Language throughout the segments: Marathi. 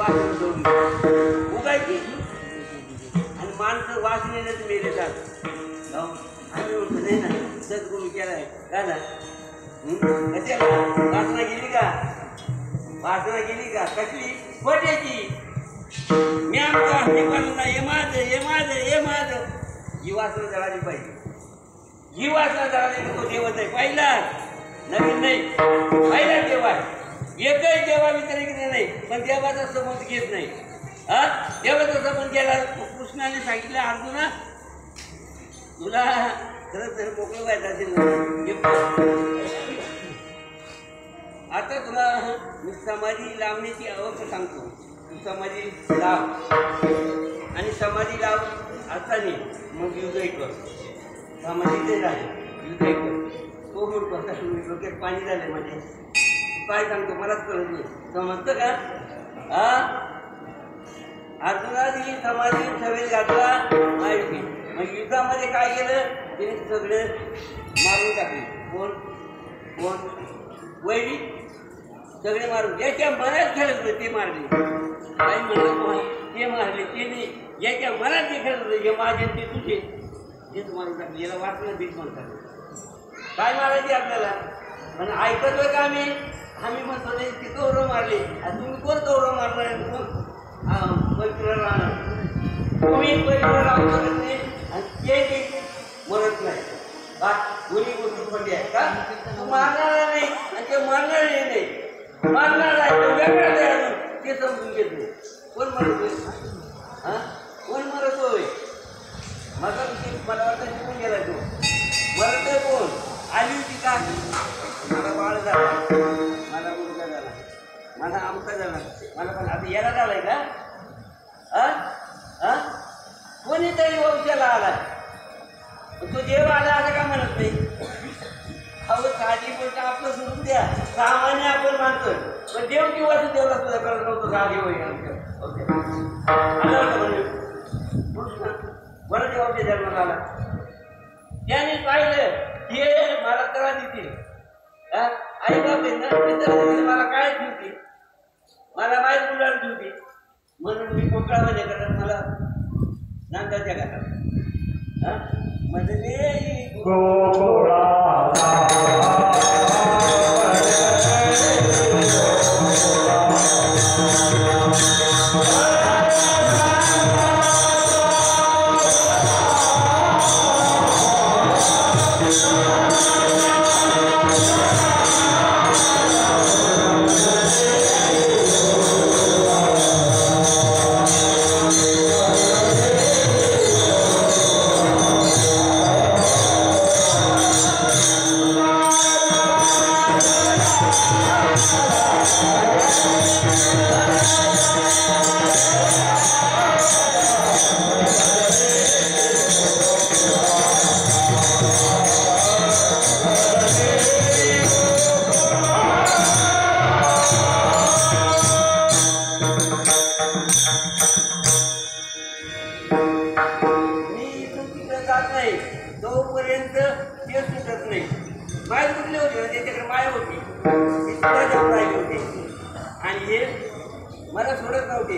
वासना सोडली उगायची आणि माणसं वासनेनंच मेले जात. आम्ही म्हणतो नाही ना सद्गुरू केलाय का ना कशाला वासना गेली का? वासना गेली का? कसली? खोट्याची. मी आमचा हे म्हणून हे माझं हे माझं हे माझं ही वासना जळाली पाहिजे. ही वासना जळाली तो देवच आहे. पहिला नवीन नाही, पहिला देव आहे. एकही देवा व्यतिरिक्त नाही, पण देवाचा संबंध घेत नाही. देवाचा संबंध केला. कृष्णाने सांगितलं अर्जुना तुला खरंच तर मोकळं व्हायचं असेल ना आता तुला मी समाधी लावण्याची अवस्था सांगतो. तू समाधी लाव आणि समाधी लाव असताना मग युद्ध कर. समाधी ते झाले युद्ध कर तो म्हणतो डोक्यात पाणी झालं म्हणजे काय सांगतो मलाच कळत नाही. समजतं का? अर्जुनाची समाधी सवेल घातला माहिती. मग युद्धामध्ये काय केलं तिने सगळे मारून टाकले. कोण कोण? वैरी सगळे मारून ज्याच्या मनात खेळत होते ते मारले. काही म्हणत ते मारले ते नाही. ज्याच्या मनात जे खेळत होते जे माझे ते तुझे तेच मारून टाकले. याला वाचलं भीक म्हणतात. काय मारायचे आपल्याला? पण ऐकतोय का आम्ही? आम्ही म्हणतो नाही ते गौरव मारले. आणि तुम्ही कोण गौरव मारणार आहे? पवित्र राहणार तुम्ही पवित्र राहू शकत नाही आणि ते मरत नाही. का दोन्ही गोष्टी पडली आहे का? तू मारणार नाही आणि ते मारणार नाही. मारणार आहे तो वेगळा आहे अजून ते समजून घेत नाही. कोण मरतोय? कोण मरतोय? मला वाटतं शिकून गेला तो मरतोय. कोण? आली होती का? मला बाळ झाला, मला मुलगा झाला, मला आमचा झाला, मला पण आता याला झालाय का? कोणीतरी वंशाला आलाय. तो देव आला असं का म्हणत नाही? अहो साधी गोष्ट आपलं सोडून द्या. सामान्य आपण मानतोय पण देव किंवा देवला सुद्धा कळत नव्हतं साधी होईल बरं देवाच्या जन्माला आला. त्याने पाहिलं हे मला त्रास देतील. आई बाप मला काय ठेवते? मला माहीत मुलाला ठेवते म्हणून मी कोकळामध्ये करत मला नांदाच्या घातात मध्ये मला सोडत नव्हते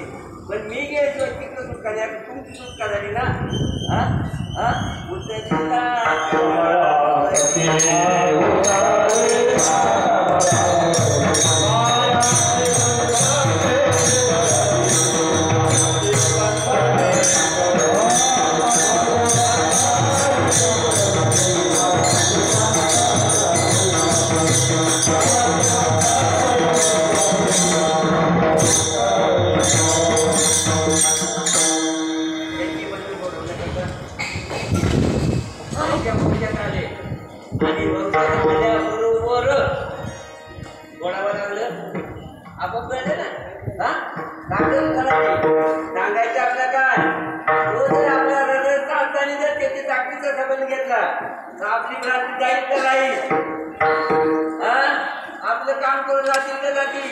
पण मी गेलो तिकडं सुटका नाही. तुमची सुटका झाली ना. सांगायचं आपल्या काय तो जर आपल्या हृदय चालताना जर त्याची चाकरीचा संबंध घेतला तर आपली क्रांती जाईल तर राहील. आपलं काम करून जातील तर जातील.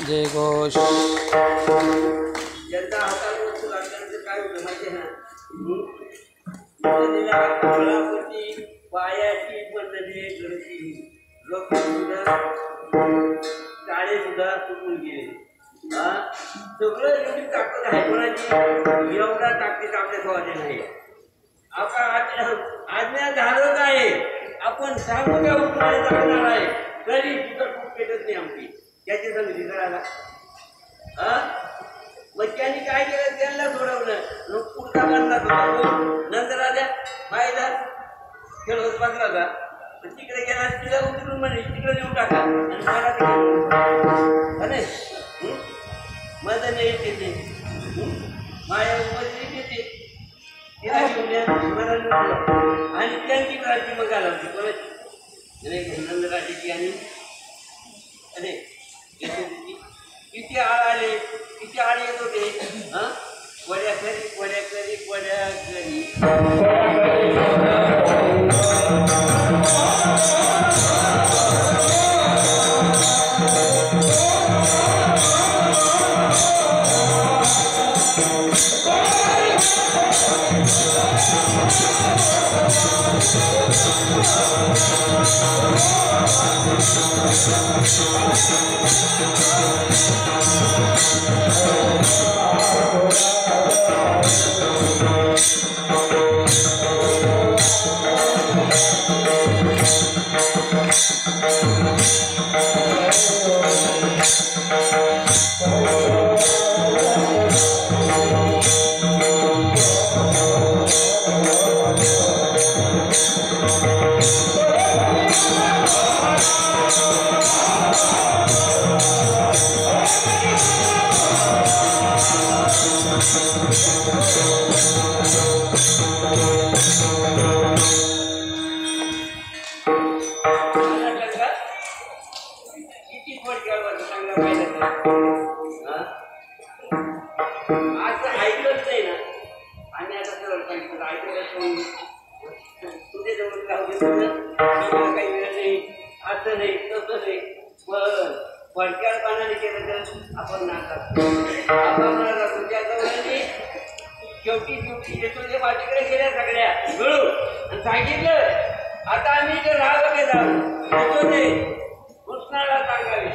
जय घोष. ज्यांचा हाताला वस्तू लागल्यानंतर काय होतं माहिती आहे ना, फळापती पायाची बंधने गळती, लोक सुद्धा टाळे सुद्धा सुटून गेले. सगळं एवढी ताकद आहे कोणाची, एवढा ताकद आपल्या स्वतः नाही. आपण आज्ञा झालं आहे, आपण सांगू द्या उठणारे जाणार आहे, तरी तिथं खूप पेटत नाही आमची त्याची समिती करायला. मग त्यांनी काय केलं, त्यांना सोडवलं. मग पुढचा बनला नंतर आल्या फायदा खेळत बसला होता, तिकडे गेला, तिला उतरून म्हणे तिकडे नेऊन टाका आणि मला तिकडे मदन येते माया मजली येते तिला घेऊन या मला आणि त्यांची राजी मग आला होती कोणाची नंदराजाची आणि अरे किती आळ आले, किती आळ येत होते. वड्या करी वड्या करी वड्या करी शेवटी माझ्याकडे गेल्या सगळ्या मिळून आणि सांगितलं आता आम्ही इथे राहावं गेला कृष्णाला सांगावे.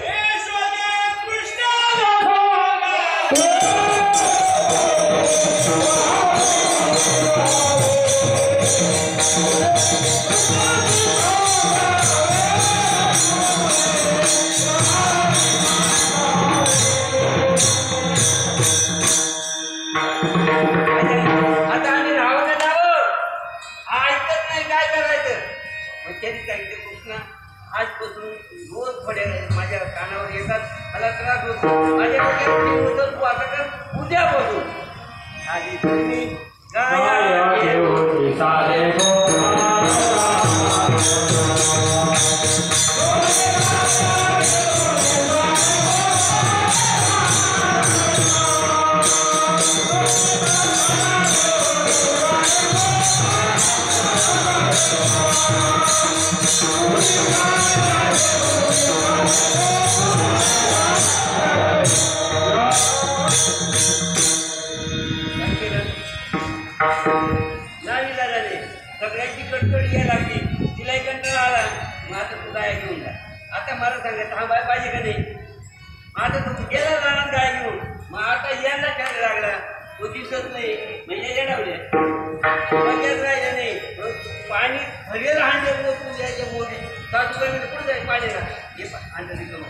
आजपासून रोज फड्या माझ्या कानावर येतात, मला त्रास होतो. माझ्या उद्यापासून आधी तुम्ही सगळ्यांची कटकडी यायला लागली, तिलाही कंटाळा आला. मग आता तू गाय घेऊन जा. आता मला सांगा थांबाय पाहिजे का नाही? आता तू गेला जाणार गाय घेऊन, मग आता यायला छान लागला, तो दिसत नाही म्हणजे येणावल्या मजाच राहिलं नाही. पाणी भरेल हांडे तू याच्या मोठी सासूबाई म्हणजे कुठं जाईल पाण्याला हे हांड रिकामं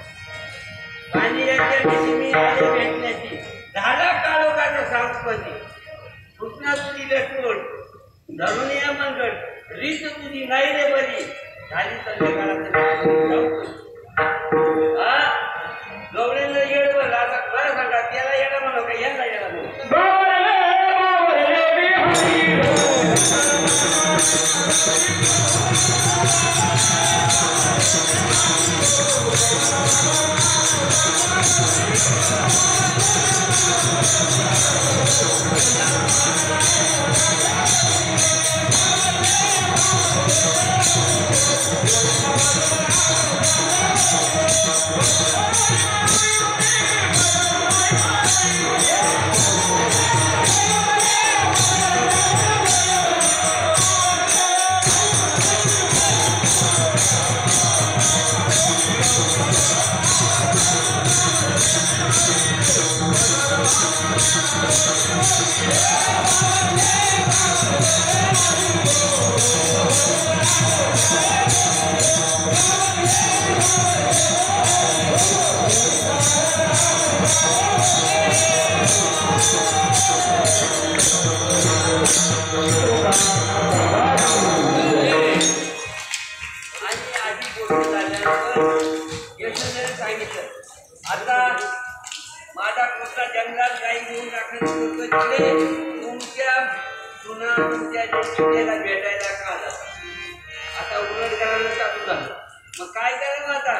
पाणी याच्या मी आले भेटण्याची झाला काळोखाचा सांस्कृती कृष्णा तुझी लटकोट धरून या मनगट रीत तुझी नाही रे बरी झाली संध्याकाळात गवळीला येडवर आता मला सांगा त्याला येणं म्हणा का यांना येणं म्हणून आता माझा कुत्रा जंगलात गाई घेऊन टाकले तुमच्या पुन्हा तुमच्या चिठ्ठीला भेटायला का जातात. आता उलट करायला चालू झालं. मग काय करावं आता?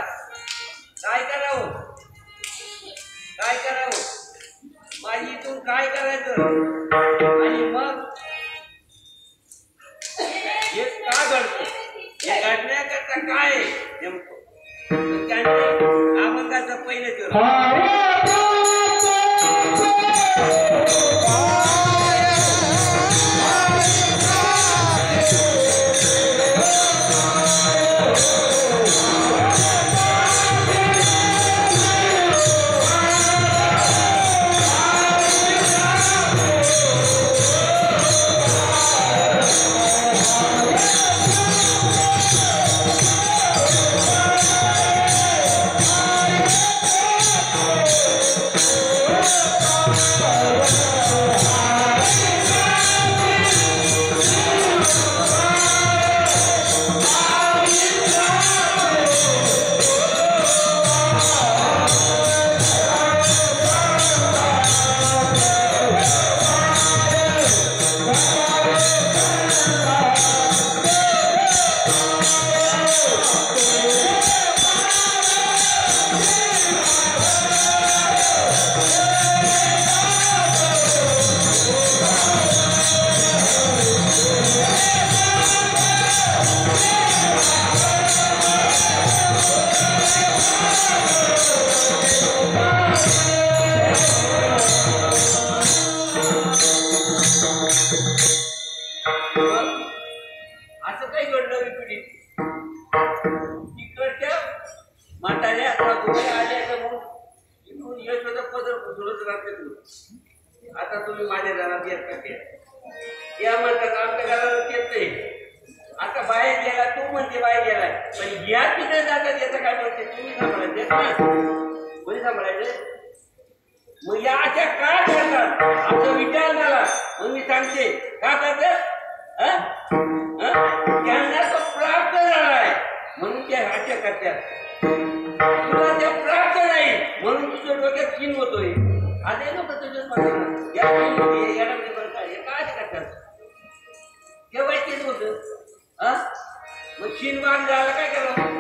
काय करावं? काय करावं? माझी इथून काय करायचं? आणि मग हे का घडतं? हे घडण्याकरता काय आहे नेमकं? आमंगाचं पहिलं आता तुम्ही माझ्या घरात येत का? या म्हणतात आमच्या घरात येत नाही. आता बाहेर गेला, तू म्हणते बाहेर गेलाय, पण या तिथे जातात याचं काय म्हणते? तुम्ही सांभाळायचे ना, कोणी सांभाळायचं? मग या अशा काय करतात? आमचा विचार झाला. मग मी सांगते का करतात? त्यांना तो प्राप्त झालाय म्हणून त्या अशा करतात. तुला ते प्राप्त नाही म्हणून तुझ्या डोक्यात चिन्ह होतोय. आता लोक तुझ्या काय करतात? केव्हा चिन्ह होत? मग चिन्ह माग झाला काय करावं?